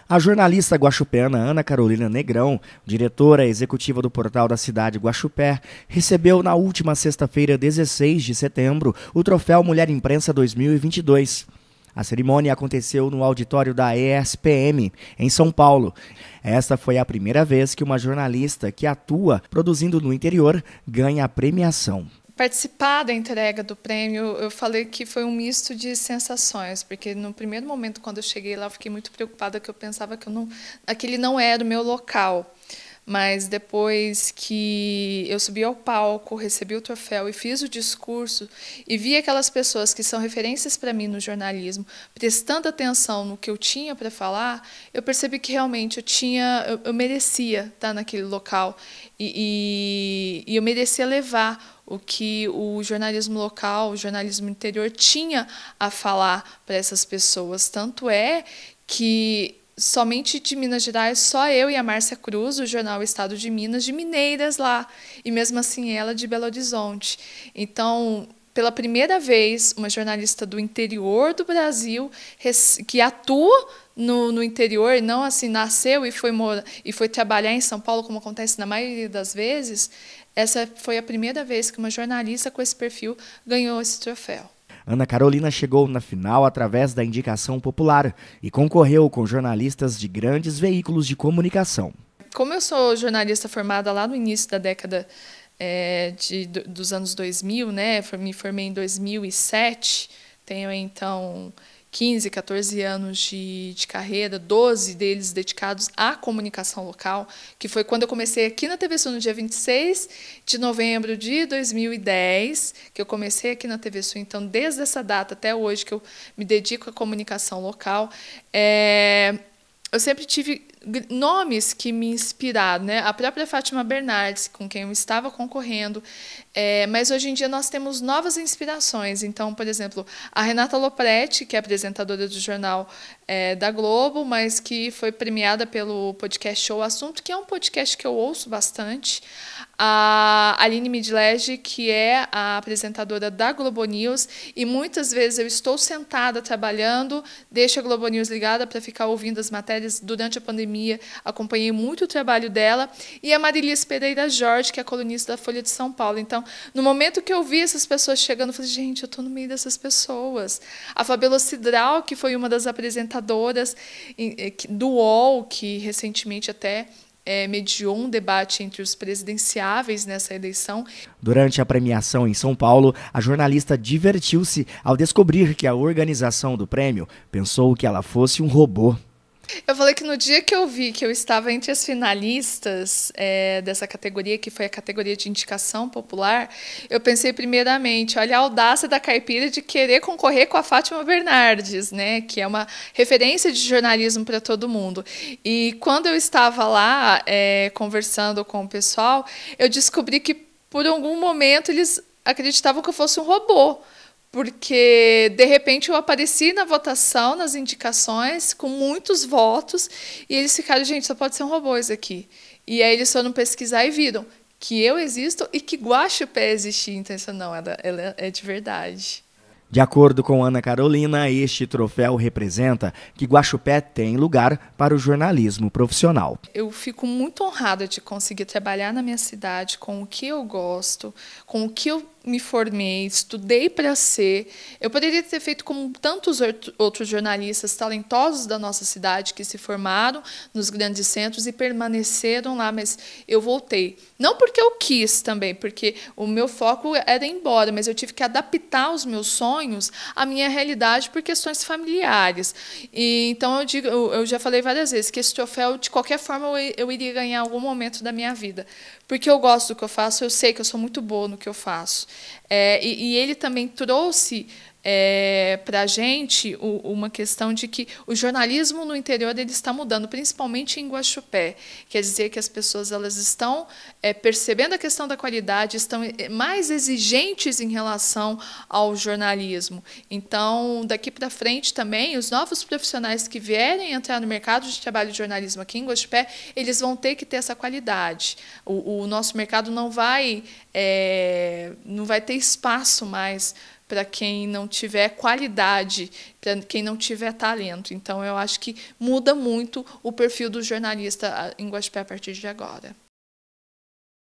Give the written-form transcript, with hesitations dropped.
A jornalista guaxupena Ana Carolina Negrão, diretora executiva do portal da cidade Guaxupé, recebeu na última sexta-feira, 16 de setembro, o troféu Mulher Imprensa 2022. A cerimônia aconteceu no auditório da ESPM, em São Paulo. Esta foi a primeira vez que uma jornalista que atua produzindo no interior ganha a premiação. Participar da entrega do prêmio, eu falei que foi um misto de sensações, porque no primeiro momento, quando eu cheguei lá, eu fiquei muito preocupada, que eu pensava que aquele não era o meu local. Mas depois que eu subi ao palco, recebi o troféu e fiz o discurso e vi aquelas pessoas que são referências para mim no jornalismo, prestando atenção no que eu tinha para falar, eu percebi que realmente eu merecia estar naquele local e eu merecia levar o que o jornalismo local, o jornalismo interior tinha a falar para essas pessoas. Tanto é que somente de Minas Gerais, só eu e a Márcia Cruz, do jornal Estado de Minas, de mineiras lá, e mesmo assim ela de Belo Horizonte. Então, pela primeira vez, uma jornalista do interior do Brasil, que atua no interior, não assim nasceu e foi trabalhar em São Paulo, como acontece na maioria das vezes, essa foi a primeira vez que uma jornalista com esse perfil ganhou esse troféu. Ana Carolina chegou na final através da indicação popular e concorreu com jornalistas de grandes veículos de comunicação. Como eu sou jornalista formada lá no início da década dos anos 2000, né, me formei em 2007, tenho então 15, 14 anos de carreira, 12 deles dedicados à comunicação local, que foi quando eu comecei aqui na TV Sul, no dia 26 de novembro de 2010, que eu comecei aqui na TV Sul. Então, desde essa data até hoje que eu me dedico à comunicação local, eu sempre tive nomes que me inspiraram, né? A própria Fátima Bernardes, com quem eu estava concorrendo, mas hoje em dia nós temos novas inspirações. Então, por exemplo, a Renata Lopretti, que é apresentadora do jornal da Globo, mas que foi premiada pelo podcast Show Assunto, que é um podcast que eu ouço bastante. A Aline Midlege, que é a apresentadora da Globo News, e muitas vezes eu estou sentada trabalhando, deixo a Globo News ligada para ficar ouvindo as matérias durante a pandemia, acompanhei muito o trabalho dela, e a Marilis Pereira Jorge, que é colunista da Folha de São Paulo. Então, no momento que eu vi essas pessoas chegando, eu falei, gente, eu estou no meio dessas pessoas. A Fabiola Cidral, que foi uma das apresentadoras do UOL, que recentemente até mediou um debate entre os presidenciáveis nessa eleição. Durante a premiação em São Paulo, a jornalista divertiu-se ao descobrir que a organização do prêmio pensou que ela fosse um robô. Eu falei que no dia que eu vi que eu estava entre as finalistas dessa categoria, que foi a categoria de indicação popular, eu pensei primeiramente, olha a audácia da caipira de querer concorrer com a Fátima Bernardes, né, que é uma referência de jornalismo para todo mundo. E quando eu estava lá conversando com o pessoal, eu descobri que por algum momento eles acreditavam que eu fosse um robô. Porque, de repente, eu apareci na votação, nas indicações, com muitos votos, e eles ficaram, gente, só pode ser um robô esse aqui. E aí eles foram pesquisar e viram que eu existo e que Guaxupé existia. Então, isso não, ela é de verdade. De acordo com Ana Carolina, este troféu representa que Guaxupé tem lugar para o jornalismo profissional. Eu fico muito honrada de conseguir trabalhar na minha cidade com o que eu gosto, com o que eu me formei, estudei para ser. Eu poderia ter feito como tantos outros jornalistas talentosos da nossa cidade que se formaram nos grandes centros e permaneceram lá, mas eu voltei. Não porque eu quis também, porque o meu foco era ir embora, mas eu tive que adaptar os meus sonhos à minha realidade por questões familiares. E, então eu já falei várias vezes que esse troféu, de qualquer forma, eu iria ganhar em algum momento da minha vida. Porque eu gosto do que eu faço, eu sei que eu sou muito boa no que eu faço. E ele também trouxe para a gente uma questão de que o jornalismo no interior ele está mudando, principalmente em Guaxupé. Quer dizer que as pessoas elas estão percebendo a questão da qualidade, estão mais exigentes em relação ao jornalismo. Então, daqui para frente também, os novos profissionais que vierem entrar no mercado de trabalho de jornalismo aqui em Guaxupé, eles vão ter que ter essa qualidade. O nosso mercado não vai ter espaço mais para quem não tiver qualidade, para quem não tiver talento. Então, eu acho que muda muito o perfil do jornalista em Guaxupé a partir de agora.